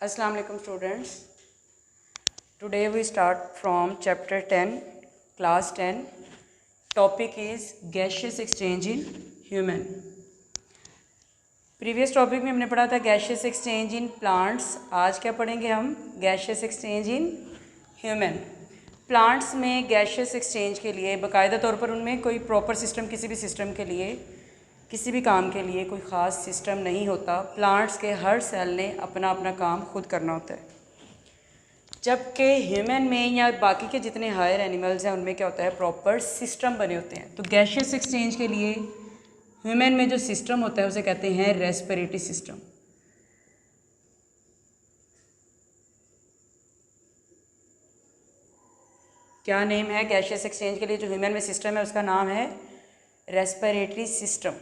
Assalamu alaikum students. Today we start from chapter 10, class 10. Topic is gaseous exchange in human. Previous topic में हमने पढ़ा था gaseous exchange in plants. आज क्या पढ़ेंगे हम? Gaseous exchange in human. Plants में गैशियस एक्सचेंज के लिए बाकायदा तौर पर उनमें कोई प्रॉपर सिस्टम, किसी भी सिस्टम के लिए, किसी भी काम के लिए कोई ख़ास सिस्टम नहीं होता. प्लांट्स के हर सेल ने अपना अपना काम खुद करना होता है. जबकि ह्यूमन में या बाकी के जितने हायर एनिमल्स हैं उनमें क्या होता है, प्रॉपर सिस्टम बने होते हैं. तो गैशियस एक्सचेंज के लिए ह्यूमन में जो सिस्टम होता है उसे कहते हैं रेस्पिरेटरी सिस्टम. क्या नेम है गैशियस एक्सचेंज के लिए जो ह्यूमन में सिस्टम है? उसका नाम है रेस्पिरेटरी सिस्टम.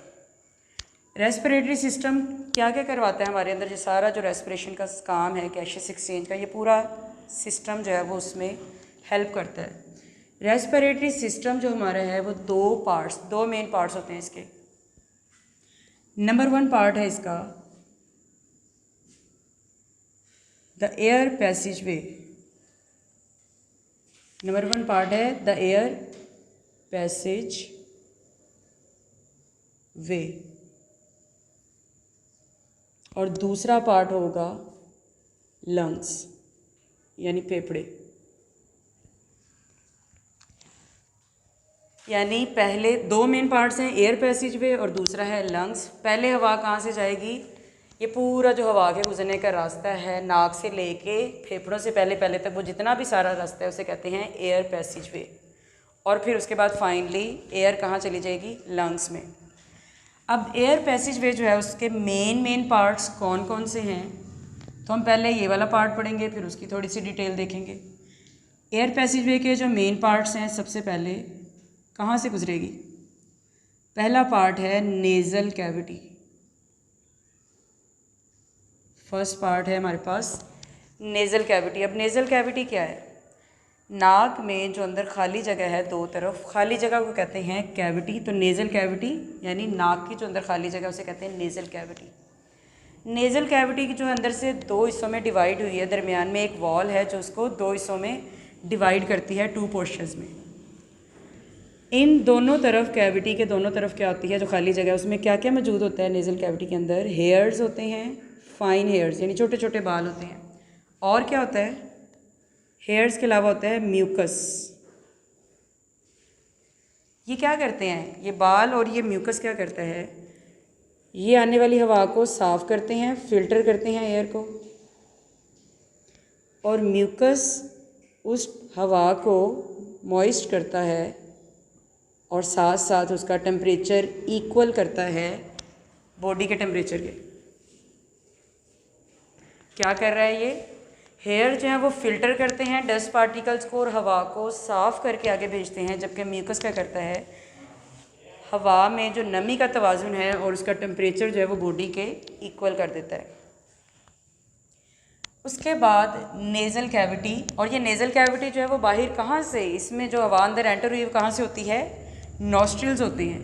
रेस्पिरेटरी सिस्टम क्या क्या करवाता है हमारे अंदर? जो सारा जो रेस्पिरेशन का काम है गैशियस एक्सचेंज का, ये पूरा सिस्टम जो है वो उसमें हेल्प करता है. रेस्पिरेटरी सिस्टम जो हमारा है वो दो मेन पार्ट्स होते हैं इसके. नंबर 1 पार्ट है इसका the air passage way. Number 1 part है द एयर पैसेज वे और दूसरा पार्ट होगा लंग्स यानी फेफड़े. यानी पहले 2 मेन पार्ट्स हैं, एयर पैसेज वे और दूसरा है लंग्स. पहले हवा कहाँ से जाएगी? ये पूरा जो हवा के गुजरने का रास्ता है नाक से लेके फेफड़ों से पहले तक वो जितना भी सारा रास्ता है उसे कहते हैं एयर पैसेज वे. और फिर उसके बाद फाइनली एयर कहाँ चली जाएगी? लंग्स में. अब एयर पैसेज वे जो है उसके मेन पार्ट्स कौन कौन से हैं? तो हम पहले ये वाला पार्ट पढ़ेंगे, फिर उसकी थोड़ी सी डिटेल देखेंगे. एयर पैसेज वे के जो मेन पार्ट्स हैं, सबसे पहले कहाँ से गुजरेगी? पहला पार्ट है नेज़ल कैविटी. फर्स्ट पार्ट है हमारे पास नेज़ल कैविटी. अब नेज़ल कैविटी क्या है? नाक में जो अंदर खाली जगह है, 2 तरफ खाली जगह को कहते हैं कैविटी. तो नेज़ल कैविटी यानी नाक की जो अंदर खाली जगह उसे कहते हैं नेज़ल कैविटी. नेज़ल कैविटी की जो अंदर से 2 हिस्सों में डिवाइड हुई है, दरमियान में एक वॉल है जो उसको 2 हिस्सों में डिवाइड करती है, 2 पोर्शंस में. इन दोनों तरफ, कैविटी के दोनों तरफ क्या होती है जो खाली जगह, उसमें क्या क्या मौजूद होता है? नेज़ल कैविटी के अंदर हेयर्स होते हैं, फाइन हेयर्स यानी छोटे छोटे बाल होते हैं. और क्या होता है? हेयर्स के अलावा होता है म्यूकस. ये क्या करते हैं? ये बाल और ये म्यूकस क्या करता है? ये आने वाली हवा को साफ़ करते हैं, फिल्टर करते हैं एयर को. और म्यूकस उस हवा को मॉइस्ट करता है और साथ साथ उसका टेम्परेचर इक्वल करता है बॉडी के टेम्परेचर के. क्या कर रहा है ये? हेयर जो है वो फिल्टर करते हैं डस्ट पार्टिकल्स को और हवा को साफ़ करके आगे भेजते हैं, जबकि म्यूकस क्या करता है? हवा में जो नमी का तवाज़ुन है और उसका टेम्परेचर जो है वो बॉडी के इक्वल कर देता है. उसके बाद नेज़ल कैविटी. और ये नेज़ल कैविटी जो है वो बाहर कहाँ से, इसमें जो हवा अंदर एंटर हुई है वो कहाँ से होती है? नॉस्ट्रिल्स होते हैं.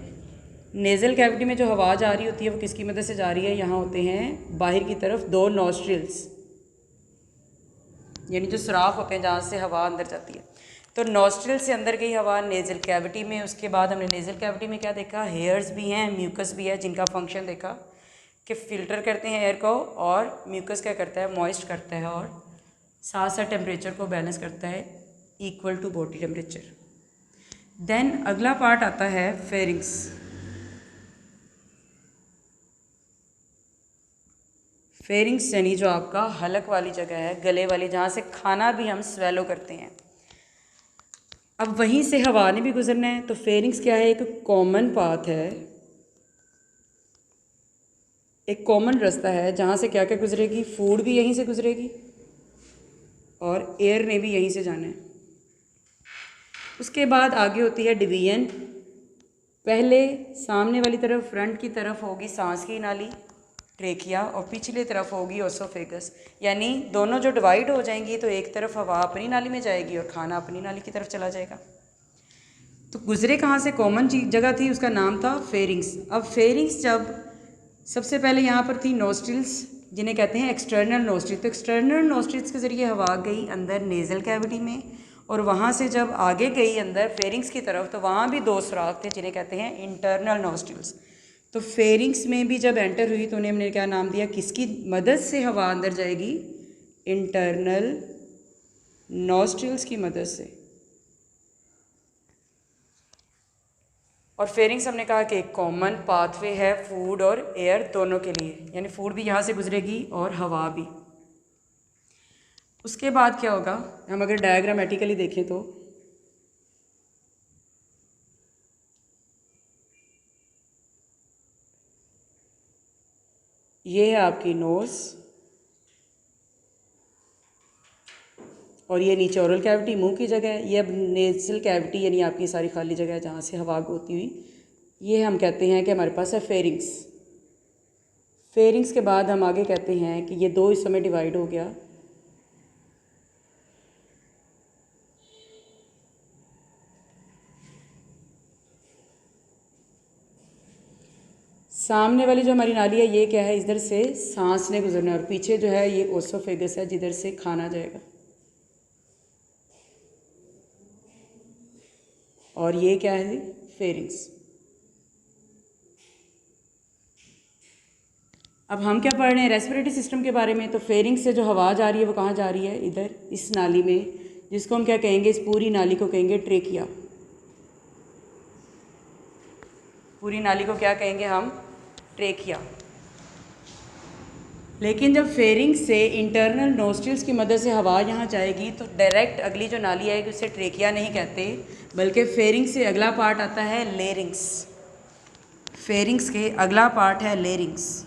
नेज़ल कैविटी में जो हवा जा रही होती है वो किसकी मदद से जा रही है? यहाँ होते हैं बाहर की तरफ 2 नॉस्ट्रिल्स यानी जो सुराख होते हैं जहाँ से हवा अंदर जाती है. तो नॉस्ट्रिल से अंदर गई हवा नेज़ल कैविटी में. उसके बाद हमने नेज़ल कैविटी में क्या देखा? हेयर्स भी हैं, म्यूकस भी है, जिनका फंक्शन देखा कि फ़िल्टर करते हैं एयर को, और म्यूकस क्या करता है? मॉइस्ट करता है और साथ साथ टेम्परेचर को बैलेंस करता है equal to body temperature. Then अगला पार्ट आता है फेरिंग्स. फेरिंग्स यानी जो आपका हलक वाली जगह है, गले वाली, जहाँ से खाना भी हम स्वेलो करते हैं. अब वहीं से हवा ने भी गुजरना है. तो फेरिंग्स क्या है? एक कॉमन पाथ है, एक कॉमन रास्ता है जहाँ से क्या क्या गुजरेगी? फूड भी यहीं से गुजरेगी और एयर ने भी यहीं से जाना है. उसके बाद आगे होती है डिवीजन. पहले सामने वाली तरफ, फ्रंट की तरफ होगी सांस की नाली ट्रेकिया, और पिछली तरफ होगी ओसोफेगस. यानी दोनों जो डिवाइड हो जाएंगी तो एक तरफ हवा अपनी नाली में जाएगी और खाना अपनी नाली की तरफ चला जाएगा. तो गुजरे कहाँ से? कॉमन जगह थी, उसका नाम था फेरिंग्स. अब फेरिंग्स जब सबसे पहले यहाँ पर थी नोस्ट्रिल्स, जिन्हें कहते हैं एक्सटर्नल नोस्ट्रिल्स। तो एक्सटर्नल नोस्ट्रिल्स के ज़रिए हवा गई अंदर नेज़ल कैविटी में, और वहाँ से जब आगे गई अंदर फेरिंग्स की तरफ तो वहाँ भी 2 सुराख थे जिन्हें कहते हैं इंटरनल नोस्ट्रिल्स। तो फेरिंग्स में भी जब एंटर हुई तो उन्हें हमने क्या नाम दिया, किसकी मदद से हवा अंदर जाएगी, इंटरनल नोस्ट्रिल्स की मदद से। और फेरिंग्स हमने कहा कि एक कॉमन पाथवे है फूड और एयर दोनों के लिए, यानी फूड भी यहाँ से गुजरेगी और हवा भी। उसके बाद क्या होगा, हम अगर डायग्रामेटिकली देखें तो ये है आपकी नोज़ और ये नीचे ओरल कैविटी मुंह की जगह है। ये अब नेज़ल कैविटी यानी आपकी सारी खाली जगह है जहाँ से हवा होती हुई, ये हम कहते हैं कि हमारे पास है फेरिंग्स। फेरिंग्स के बाद हम आगे कहते हैं कि ये 2 हिस्सों में डिवाइड हो गया। सामने वाली जो हमारी नाली है ये क्या है, इधर से सांस ने गुजरना है, और पीछे जो है ये ओसोफेगस है जिधर से खाना जाएगा। और ये क्या है, फेरिंग्स। अब हम क्या पढ़ रहे हैं, रेस्पिरेटरी सिस्टम के बारे में। तो फेरिंग्स से जो हवा जा रही है वो कहाँ जा रही है, इधर इस नाली में, जिसको हम क्या कहेंगे, इस पूरी नाली को कहेंगे ट्रेकिया। पूरी नाली को क्या कहेंगे हम, ट्रेकिया। लेकिन जब फेरिंग्स से इंटरनल नोस्ट्रिल्स की मदद से हवा यहाँ जाएगी तो डायरेक्ट अगली जो नाली आएगी उसे ट्रेकिया नहीं कहते, बल्कि फेरिंग्स से अगला पार्ट आता है लेरिंग्स। फेरिंग्स के अगला पार्ट है लेरिंग्स।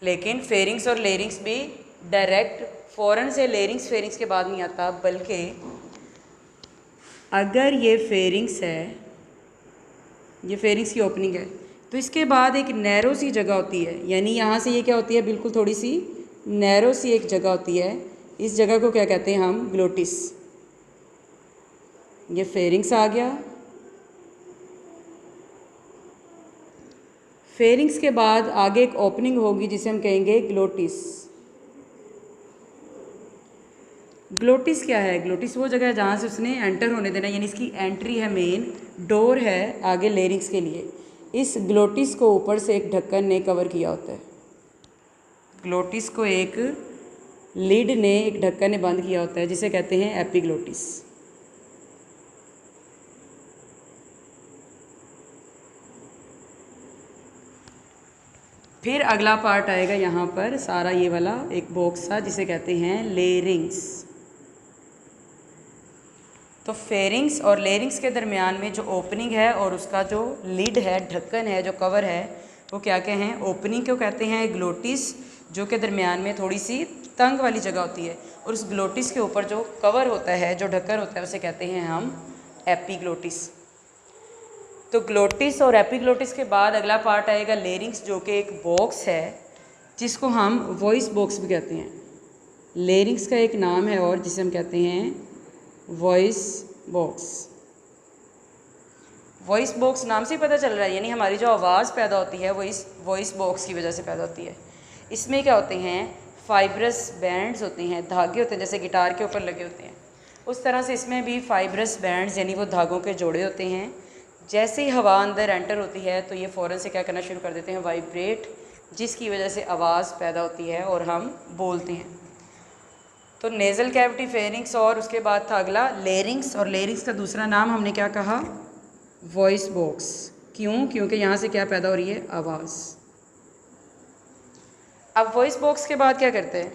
लेकिन फेरिंग्स और लेरिंग्स भी डायरेक्ट फ़ौरन से लेरिंग्स फेरिंग्स के बाद नहीं आता, बल्कि अगर ये फेरिंग्स है, ये फेरिंग्स की ओपनिंग है, तो इसके बाद एक नैरो सी जगह होती है, यानी यहाँ से ये क्या होती है, बिल्कुल थोड़ी सी नैरो सी एक जगह होती है। इस जगह को क्या कहते हैं हम, ग्लोटिस। ये फेरिंग्स आ गया। फेरिंग्स के बाद आगे एक ओपनिंग होगी जिसे हम कहेंगे ग्लोटिस। ग्लोटिस क्या है, ग्लोटिस वो जगह है जहाँ से उसने एंटर होने देना, यानी इसकी एंट्री है, मेन डोर है आगे लेरिंग्स के लिए। इस ग्लोटिस को ऊपर से एक ढक्कन ने कवर किया होता है। ग्लोटिस को एक लिड ने, एक ढक्कन ने बंद किया होता है, जिसे कहते हैं एपिग्लोटिस। फिर अगला पार्ट आएगा यहाँ पर, सारा ये वाला एक बॉक्स था जिसे कहते हैं लेरिंग्स। तो फेरिंग्स और लेरिंग्स के दरमियान में जो ओपनिंग है और उसका जो लिड है, ढक्कन है, जो कवर है, वो क्या क्या हैं, ओपनिंग को कहते हैं ग्लोटिस, जो के दरमियान में थोड़ी सी तंग वाली जगह होती है, और उस ग्लोटिस के ऊपर जो कवर होता है, जो ढक्कन होता है, उसे कहते हैं हम एपिग्लोटिस। तो ग्लोटिस और एपिग्लोटिस के बाद अगला पार्ट आएगा लेरिंग्स, जो कि एक बॉक्स है जिसको हम वॉइस बॉक्स भी कहते हैं। लेरिंग्स का एक नाम है और जिसे हम कहते हैं वॉइस बॉक्स। वॉइस बॉक्स नाम से ही पता चल रहा है, यानी हमारी जो आवाज़ पैदा होती है वो इस वॉइस बॉक्स की वजह से पैदा होती है। इसमें क्या होते हैं, फाइब्रस बैंड्स होते हैं, धागे होते हैं, जैसे गिटार के ऊपर लगे होते हैं, उस तरह से इसमें भी फाइब्रस बैंड्स यानी वो धागों के जोड़े होते हैं। जैसे ही हवा अंदर एंटर होती है तो ये फ़ौरन से क्या करना शुरू कर देते हैं, वाइब्रेट, जिसकी वजह से आवाज़ पैदा होती है और हम बोलते हैं। तो नेज़ल कैविटी, फेरिंग्स, और उसके बाद था अगला लेरिंग्स, और लेरिंग्स का दूसरा नाम हमने क्या कहा, वॉइस बॉक्स। क्यों, क्योंकि यहाँ से क्या पैदा हो रही है, आवाज़। अब वॉइस बॉक्स के बाद क्या करते हैं,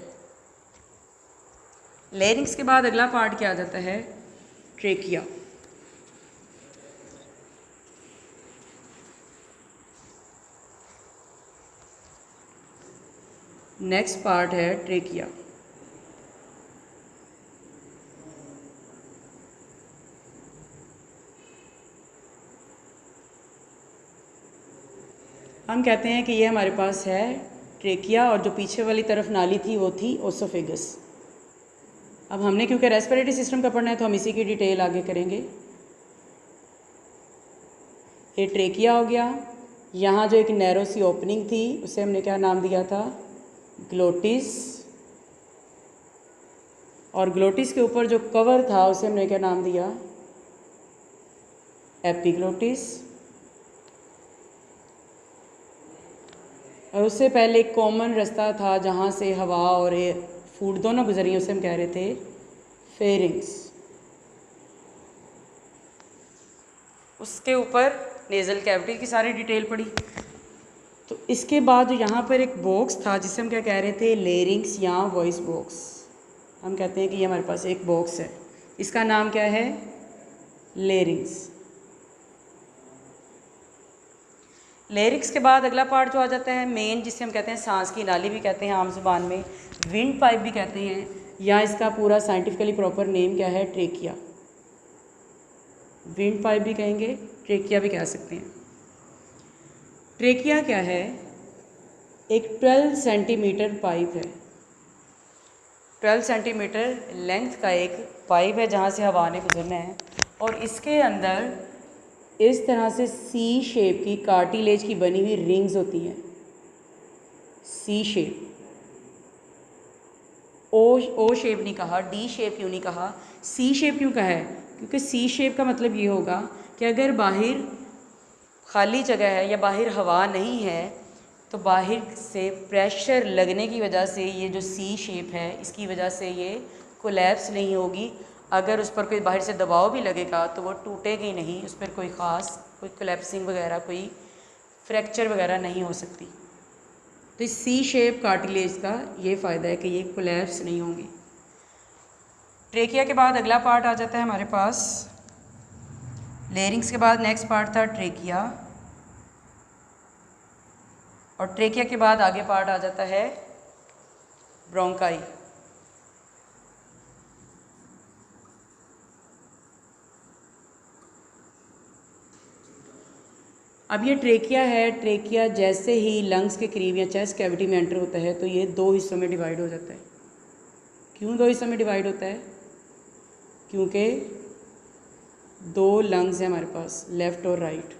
लेरिंग्स के बाद अगला पार्ट क्या आ जाता है, ट्रेकिया। नेक्स्ट पार्ट है ट्रेकिया। हम कहते हैं कि ये हमारे पास है ट्रेकिया, और जो पीछे वाली तरफ नाली थी वो थी ओसोफेगस। अब हमने क्योंकि रेस्पिरेटरी सिस्टम का पढ़ना है तो हम इसी की डिटेल आगे करेंगे। ये ट्रेकिया हो गया। यहाँ जो एक नैरो सी ओपनिंग थी उसे हमने क्या नाम दिया था, ग्लोटिस। और ग्लोटिस के ऊपर जो कवर था उसे हमने क्या नाम दिया, एपिग्लोटिस। और उससे पहले एक कॉमन रास्ता था जहाँ से हवा और फूड दोनों गुजर रही, उसे हम कह रहे थे फेरिंग्स। उसके ऊपर नेज़ल कैविटी की सारी डिटेल पड़ी। तो इसके बाद यहाँ पर एक बॉक्स था जिसे हम क्या कह रहे थे, लेरिंग्स या वॉइस बॉक्स। हम कहते हैं कि ये हमारे पास एक बॉक्स है, इसका नाम क्या है, लेरिंग्स। लेरिक्स के बाद अगला पार्ट जो आ जाता है मेन, जिसे हम कहते हैं सांस की नाली भी कहते हैं, आम जुबान में विंड पाइप भी कहते हैं, या इसका पूरा साइंटिफिकली प्रॉपर नेम क्या है, ट्रेकिया। विंड पाइप भी कहेंगे, ट्रेकिया भी कह सकते हैं। ट्रेकिया क्या है, एक 12 सेंटीमीटर पाइप है। 12 सेंटीमीटर लेंथ का एक पाइप है जहाँ से हवा ने गुजरना है। और इसके अंदर इस तरह से सी शेप की कार्टिलेज की बनी हुई रिंग्स होती हैं, सी शेप। ओ शेप नहीं कहा, डी शेप क्यों नहीं कहा, सी शेप क्यों कहा है, क्योंकि सी शेप का मतलब ये होगा कि अगर बाहर खाली जगह है या बाहर हवा नहीं है तो बाहर से प्रेशर लगने की वजह से ये जो सी शेप है इसकी वजह से ये कोलैप्स नहीं होगी। अगर उस पर कोई बाहर से दबाव भी लगेगा तो वो टूटेगी नहीं, उस पर कोई ख़ास कोई कोलैप्सिंग वगैरह, कोई फ्रैक्चर वगैरह नहीं हो सकती। तो इस सी शेप कार्टिलेज का ये फ़ायदा है कि ये कोलैप्स नहीं होंगी। ट्रेकिया के बाद अगला पार्ट आ जाता है हमारे पास, लेरिंग्स के बाद नेक्स्ट पार्ट था ट्रेकिया, और ट्रेकिया के बाद आगे पार्ट आ जाता है ब्रोंकाई। अब ये ट्रेकिया है, ट्रेकिया जैसे ही लंग्स के करीब या चेस्ट कैविटी में एंटर होता है तो ये दो हिस्सों में डिवाइड हो जाता है। क्यों दो हिस्सों में डिवाइड होता है, क्योंकि दो लंग्स हैं हमारे पास, लेफ़्ट और राइट।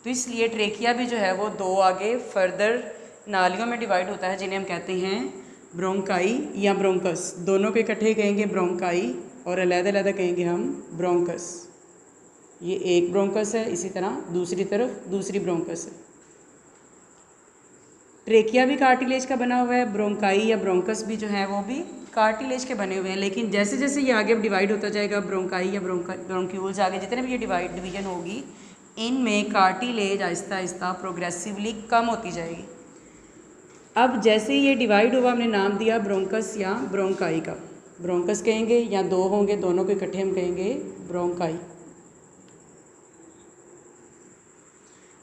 तो इसलिए ट्रेकिया भी जो है वो दो आगे फर्दर नालियों में डिवाइड होता है जिन्हें हम कहते हैं ब्रोंकाई या ब्रोंकस। दोनों को इकट्ठे कहेंगे ब्रोंकाई और अलग-अलग कहेंगे हम ब्रोंकस। ये एक ब्रोंकस है, इसी तरह दूसरी तरफ दूसरी ब्रोंकस है। ट्रेकिया भी कार्टिलेज का बना हुआ है, ब्रोंकाई या ब्रोंकस भी जो है वो भी कार्टिलेज के बने हुए हैं। लेकिन जैसे जैसे ये आगे डिवाइड होता जाएगा, ब्रोंकाई या ब्रोंक्यूल्स आगे जितने भी ये डिवीजन होगी, इनमें कार्टिलेज आहिस्ता आहिस्ता प्रोग्रेसिवली कम होती जाएगी। अब जैसे ये डिवाइड हुआ हमने नाम दिया ब्रोंकस या ब्रोंकाई का। ब्रोंकस कहेंगे या दो होंगे, दोनों को इकट्ठे हम कहेंगे ब्रोंकाई।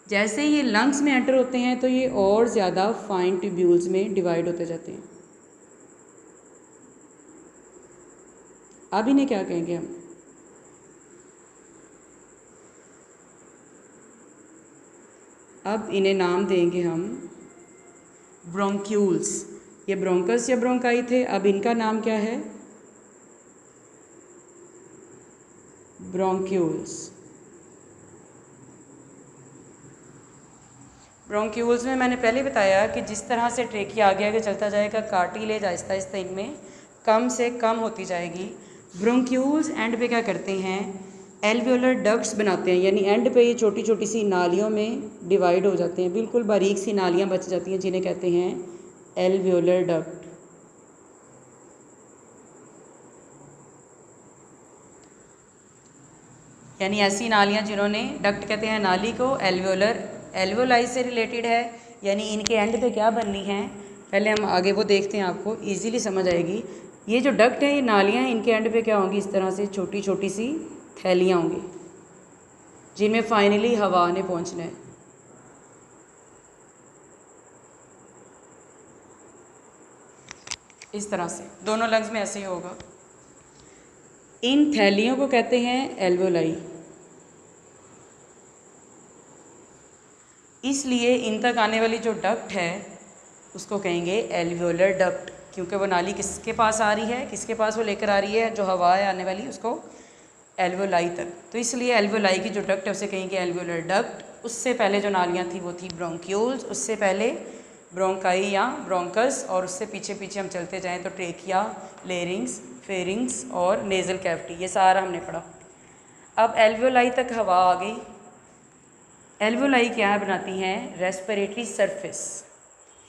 जैसे ये लंग्स में एंटर होते हैं तो ये और ज़्यादा फाइन ट्यूब्यूल्स में डिवाइड होते जाते हैं। अब इन्हें क्या कहेंगे हम, अब इन्हें नाम देंगे हम ब्रोंक्यूल्स। ये ब्रोंकस या ब्रोंकाई थे, अब इनका नाम क्या है, ब्रोंक्यूल्स। ब्रोंक्यूल्स में मैंने पहले बताया कि जिस तरह से ट्रेकिया आगे आगे चलता जाएगा कार्टिलेज आहिस्ता आहिस्ता इनमें कम से कम होती जाएगी। ब्रोंक्यूल्स एंड पे क्या करते हैं, एल्वियोलर डक्ट्स बनाते हैं, यानी एंड पे ये छोटी छोटी सी नालियों में डिवाइड हो जाते हैं, बिल्कुल बारीक सी नालियाँ बच जाती हैं जिन्हें कहते हैं एल्वियोलर डक्ट। यानी ऐसी नालियाँ जिन्होंने, डक्ट कहते हैं नाली को, एल्वियोलर एल्वियोलाई से रिलेटेड है, यानी इनके एंड पे क्या बननी है, पहले हम आगे वो देखते हैं, आपको इजीली समझ आएगी। ये जो डक्ट है, ये नालियाँ हैं, इनके एंड पे क्या होंगी, इस तरह से छोटी छोटी सी थैलियाँ होंगी जिनमें फाइनली हवा ने पहुँचना है। इस तरह से दोनों लंग्स में ऐसे ही होगा। इन थैलियों को कहते हैं एल्वियोलाई। इसलिए इन तक आने वाली जो डक्ट है उसको कहेंगे एल्वियोलर डक्ट, क्योंकि वो नाली किसके पास आ रही है, किसके पास वो लेकर आ रही है, जो हवा है आने वाली उसको एल्वोलाई तक। तो इसलिए एल्वोलाई की जो डक्ट है उसे कहेंगे एल्वोलर डक्ट। उससे पहले जो नालियाँ थी वो थी ब्रोंक्यूल्स, उससे पहले ब्रोंकाई या ब्रोंकस, और उससे पीछे पीछे हम चलते जाएं तो ट्रेकिया, लेरिंग्स, फेरिंग्स और नेज़ल कैविटी, ये सारा हमने पढ़ा। अब एल्वोलाई तक हवा आ गई। एल्वोलाई क्या बनाती हैं? रेस्पिरेटरी सरफेस,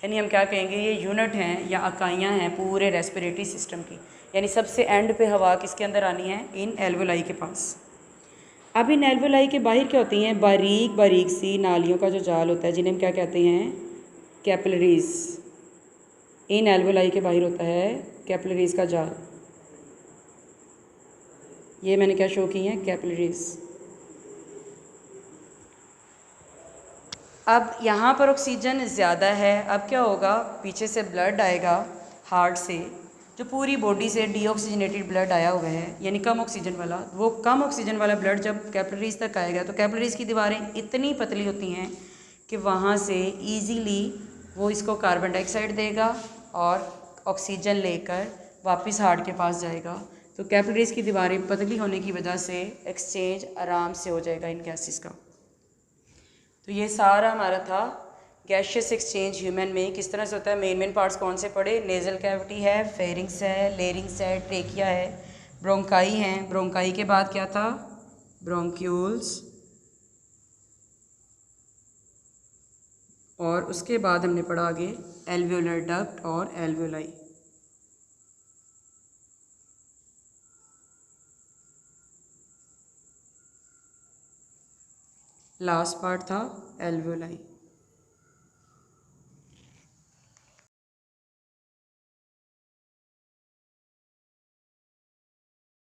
यानी हम क्या कहेंगे, ये यूनिट हैं या इकाइयाँ हैं पूरे रेस्पिरेटरी सिस्टम की। यानी सबसे एंड पे हवा किसके अंदर आनी है? इन एल्वोलाई के पास। अब इन एल्वोलाई के बाहर क्या होती हैं? बारीक बारीक सी नालियों का जो जाल होता है, जिन्हें हम क्या कहते हैं? कैपिलरीज। इन एल्वोलाई के बाहर होता है कैपिलरीज का जाल। ये मैंने क्या शो की हैं? कैपिलरीज। अब यहाँ पर ऑक्सीजन ज़्यादा है, अब क्या होगा? पीछे से ब्लड आएगा हार्ट से, जो पूरी बॉडी से डीऑक्सीजनेटेड ब्लड आया हुआ है, यानी कम ऑक्सीजन वाला। वो कम ऑक्सीजन वाला ब्लड जब कैपिलरीज तक आएगा तो कैपिलरीज की दीवारें इतनी पतली होती हैं कि वहाँ से ईजीली वो इसको कार्बन डाइऑक्साइड देगा और ऑक्सीजन लेकर वापस हार्ट के पास जाएगा। तो कैपिलरीज की दीवारें पतली होने की वजह से एक्सचेंज आराम से हो जाएगा इन गैसेस का। तो ये सारा हमारा था गैशियस एक्सचेंज ह्यूमन में किस तरह से होता है। मेन पार्ट्स कौन से पढ़े? नेज़ल कैविटी है, फेरिंग्स है, लेरिंग्स है, ट्रेकिया है, ब्रोंकाई हैं। ब्रोंकाई के बाद क्या था? ब्रोंक्यूल्स, और उसके बाद हमने पढ़ा आगे एल्वियोलर डक्ट और एल्वियोलाई। लास्ट पार्ट था एल्वियोलाई।